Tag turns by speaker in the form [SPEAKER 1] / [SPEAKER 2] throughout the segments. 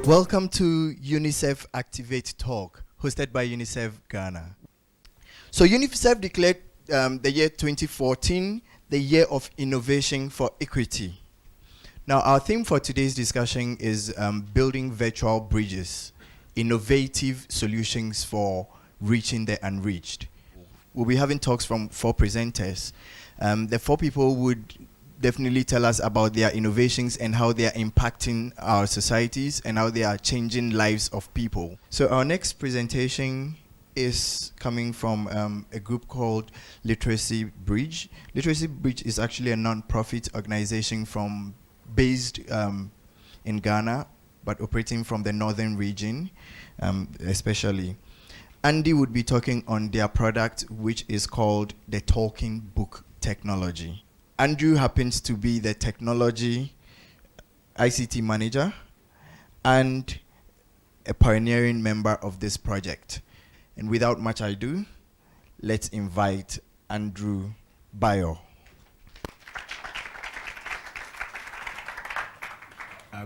[SPEAKER 1] Welcome to UNICEF Activate Talk, hosted by UNICEF Ghana. So UNICEF declared the year 2014 the year of innovation for equity. Now our theme for today's discussion is building virtual bridges, innovative solutions for reaching the unreached. We'll be having talks from 4 presenters. The 4 people would definitely tell us about their innovations and how they are impacting our societies and how they are changing lives of people. So our next presentation is coming from a group called Literacy Bridge. Literacy Bridge is actually a non-profit organization based in Ghana, but operating from the northern region, especially. Andy would be talking on their product, which is called the Talking Book Technology. Andrew happens to be the technology ICT manager and a pioneering member of this project. And without much ado, let's invite Andrew Bayo.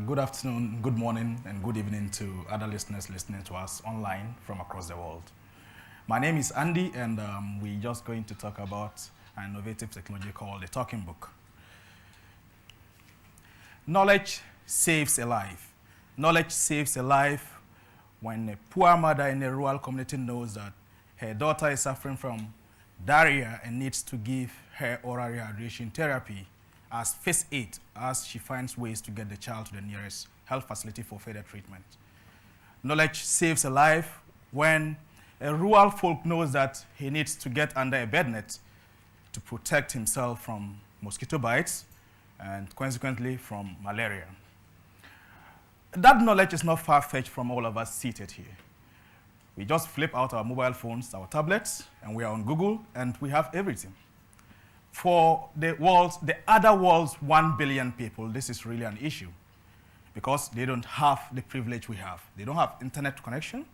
[SPEAKER 2] Good afternoon, good morning, and good evening to other listeners listening to us online from across the world. My name is Andy, and we're just going to talk about an innovative technology called the Talking Book. Knowledge saves a life. Knowledge saves a life when a poor mother in a rural community knows that her daughter is suffering from diarrhea and needs to give her oral rehydration therapy as first aid as she finds ways to get the child to the nearest health facility for further treatment. Knowledge saves a life when a rural folk knows that he needs to get under a bed net to protect himself from mosquito bites and consequently from malaria. That knowledge is not far-fetched from all of us seated here. We just flip out our mobile phones, our tablets, and we are on Google, and we have everything. For the other world's 1 billion people, this is really an issue because they don't have the privilege we have. They don't have internet connection,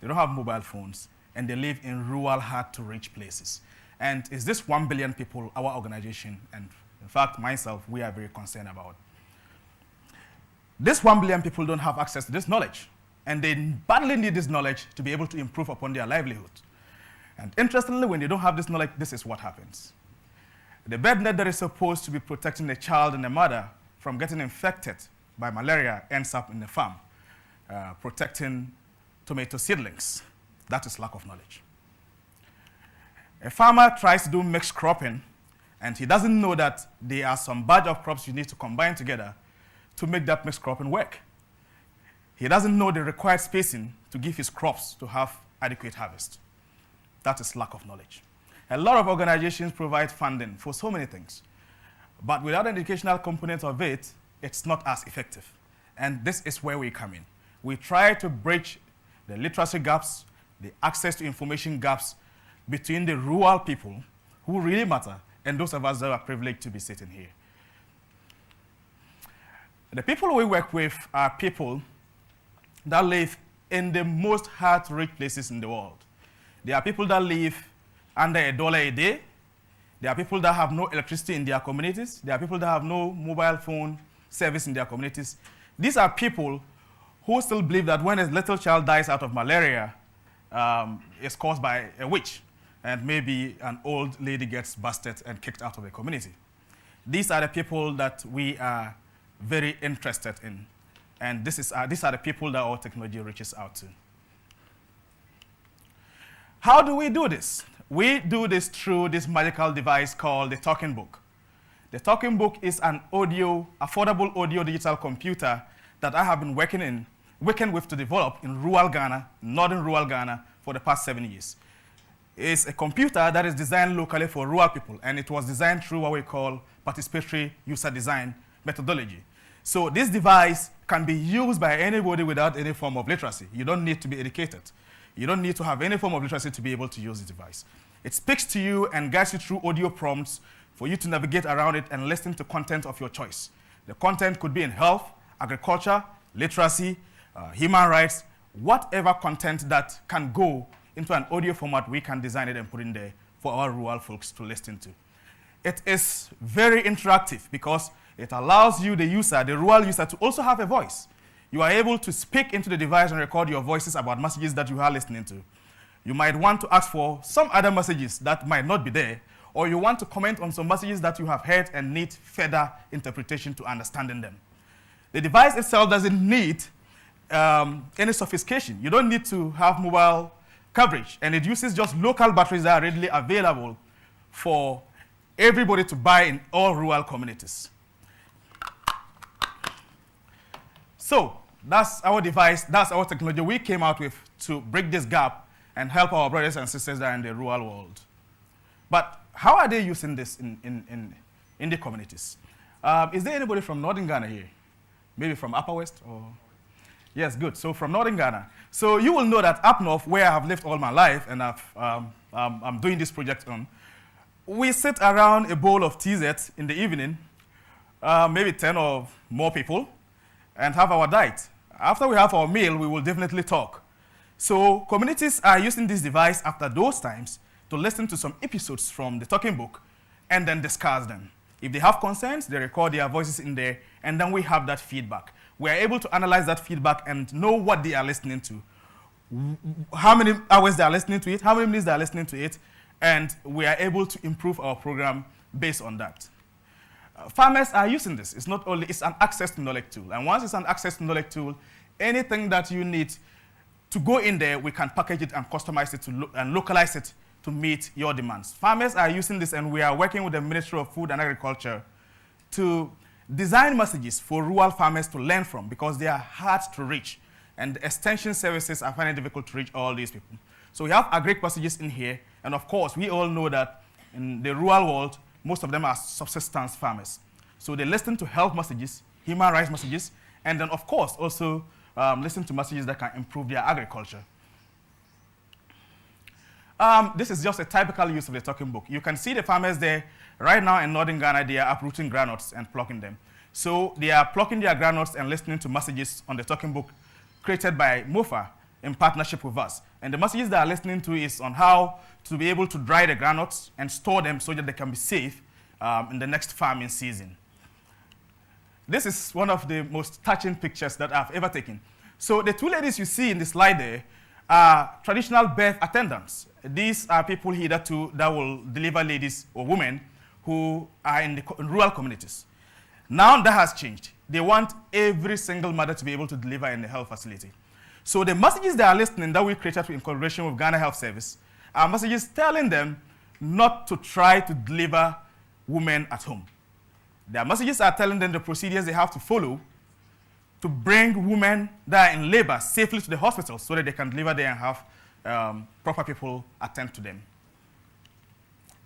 [SPEAKER 2] they don't have mobile phones, and they live in rural, hard-to-reach places. And is this 1 billion people our organization, and in fact, myself, we are very concerned about? This 1 billion people don't have access to this knowledge, and they badly need this knowledge to be able to improve upon their livelihood. And interestingly, when they don't have this knowledge, this is what happens. The bed net that is supposed to be protecting the child and the mother from getting infected by malaria ends up in the farm, protecting tomato seedlings. That is lack of knowledge. A farmer tries to do mixed cropping, and he doesn't know that there are some batch of crops you need to combine together to make that mixed cropping work. He doesn't know the required spacing to give his crops to have adequate harvest. That is lack of knowledge. A lot of organizations provide funding for so many things, but without an educational component of it, it's not as effective. And this is where we come in. We try to bridge the literacy gaps, the access to information gaps between the rural people who really matter and those of us that are privileged to be sitting here. The people we work with are people that live in the most hard-to-reach places in the world. There are people that live under $1 a day. There are people that have no electricity in their communities. There are people that have no mobile phone service in their communities. These are people who still believe that when a little child dies out of malaria, it's caused by a witch, and maybe an old lady gets busted and kicked out of the community. These are the people that we are very interested in, and these are the people that our technology reaches out to. How do we do this? We do this through this magical device called the Talking Book. The Talking Book is an affordable audio digital computer that I have been working with to develop in rural Ghana, northern rural Ghana, for the past 7 years. It's a computer that is designed locally for rural people, and it was designed through what we call participatory user design methodology. So this device can be used by anybody without any form of literacy. You don't need to be educated. You don't need to have any form of literacy to be able to use the device. It speaks to you and guides you through audio prompts for you to navigate around it and listen to content of your choice. The content could be in health, agriculture, literacy, human rights, whatever content that can go into an audio format, we can design it and put in there for our rural folks to listen to. It is very interactive because it allows you, the user, the rural user, to also have a voice. You are able to speak into the device and record your voices about messages that you are listening to. You might want to ask for some other messages that might not be there, or you want to comment on some messages that you have heard and need further interpretation to understanding them. The device itself doesn't need any sophistication. You don't need to have mobile coverage, and it uses just local batteries that are readily available for everybody to buy in all rural communities. So that's our device, that's our technology we came out with to break this gap and help our brothers and sisters that are in the rural world. But how are they using this in the communities? Is there anybody from Northern Ghana here? Maybe from Upper West? Or? Yes, good. So from Northern Ghana. So you will know that up north, where I have lived all my life and I'm doing this project on, we sit around a bowl of TZ in the evening, maybe 10 or more people, and have our diet. After we have our meal, we will definitely talk. So communities are using this device after those times to listen to some episodes from the talking book and then discuss them. If they have concerns, they record their voices in there, and then we have that feedback. We are able to analyze that feedback and know what they are listening to, how many hours they are listening to it, how many minutes they are listening to it, and we are able to improve our program based on that. Farmers are using this. It's an access to knowledge tool. And once it's an access to knowledge tool, anything that you need to go in there, we can package it and customize it and localize it to meet your demands. Farmers are using this, and we are working with the Ministry of Food and Agriculture to design messages for rural farmers to learn from, because they are hard to reach, and the extension services are finding it difficult to reach all these people. So we have agric messages in here, and of course, we all know that in the rural world, most of them are subsistence farmers. So they listen to health messages, human rights messages, and then, of course, also listen to messages that can improve their agriculture. This is just a typical use of the talking book. You can see the farmers there. Right now in Northern Ghana, they are uprooting groundnuts and plucking them. So they are plucking their groundnuts and listening to messages on the talking book created by MOFA in partnership with us. And the messages they are listening to is on how to be able to dry the groundnuts and store them so that they can be safe in the next farming season. This is one of the most touching pictures that I've ever taken. So the two ladies you see in the slide there are traditional birth attendants. These are people here that will deliver ladies or women who are in rural communities. Now that has changed. They want every single mother to be able to deliver in the health facility. So the messages they are listening that we created in collaboration with Ghana Health Service are messages telling them not to try to deliver women at home. Their messages are telling them the procedures they have to follow to bring women that are in labor safely to the hospital so that they can deliver there and have proper people attend to them.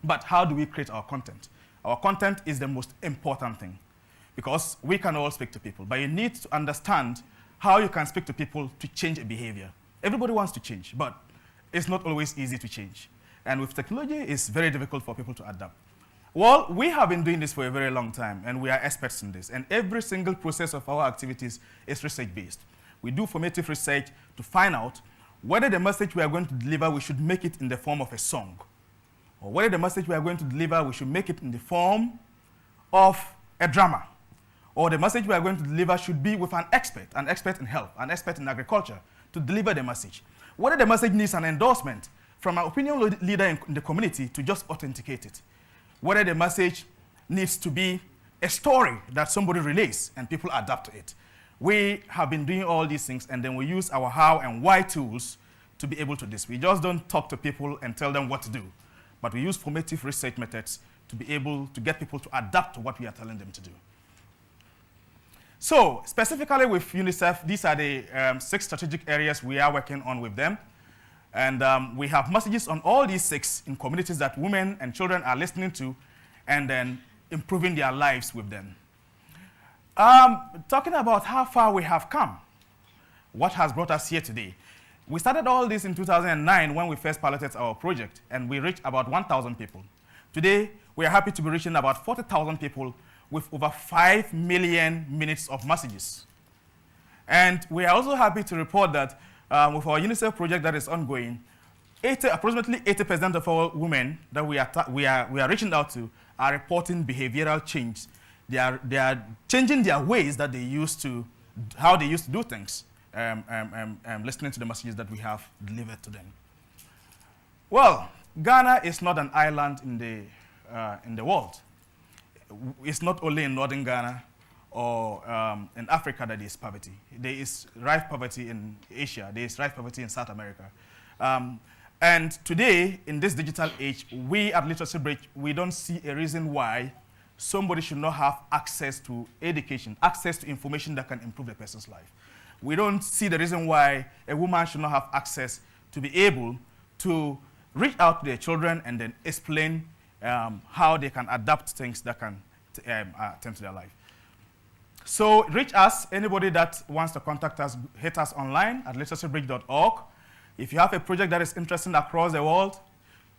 [SPEAKER 2] But how do we create our content? Our content is the most important thing, because we can all speak to people, but you need to understand how you can speak to people to change a behavior. Everybody wants to change, but it's not always easy to change. And with technology, it's very difficult for people to adapt. Well, we have been doing this for a very long time, and we are experts in this. And every single process of our activities is research-based. We do formative research to find out whether the message we are going to deliver, we should make it in the form of a song. Or whether the message we are going to deliver, we should make it in the form of a drama. Or the message we are going to deliver should be with an expert in health, an expert in agriculture, to deliver the message. Whether the message needs an endorsement from an opinion leader in the community to just authenticate it. Whether the message needs to be a story that somebody relays and people adapt to it. We have been doing all these things, and then we use our how and why tools to be able to do this. We just don't talk to people and tell them what to do, but we use formative research methods to be able to get people to adapt to what we are telling them to do. So specifically with UNICEF, these are the 6 strategic areas we are working on with them. And we have messages on all these 6 in communities that women and children are listening to, and then improving their lives with them. Talking about how far we have come, what has brought us here today. We started all this in 2009 when we first piloted our project, and we reached about 1,000 people. Today, we are happy to be reaching about 40,000 people with over 5 million minutes of messages. And we are also happy to report that with our UNICEF project that is ongoing, approximately 80% of our women that we are reaching out to are reporting behavioral change. They are changing their ways that they used to how they used to do things, listening to the messages that we have delivered to them. Well, Ghana is not an island in the world. It's not only in northern Ghana or in Africa that there is poverty. There is rife poverty in Asia. There is rife poverty in South America. And today, in this digital age, we at Literacy Bridge, we don't see a reason why somebody should not have access to education, access to information that can improve a person's life. We don't see the reason why a woman should not have access to be able to reach out to their children and then explain how they can adapt things that can attend to their life. So reach us, anybody that wants to contact us, hit us online at literacybridge.org. If you have a project that is interesting across the world,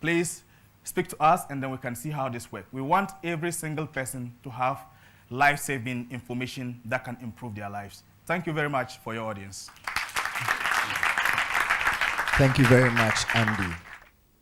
[SPEAKER 2] please speak to us and then we can see how this works. We want every single person to have life-saving information that can improve their lives. Thank you very much for your audience.
[SPEAKER 1] Thank you very much, Andy.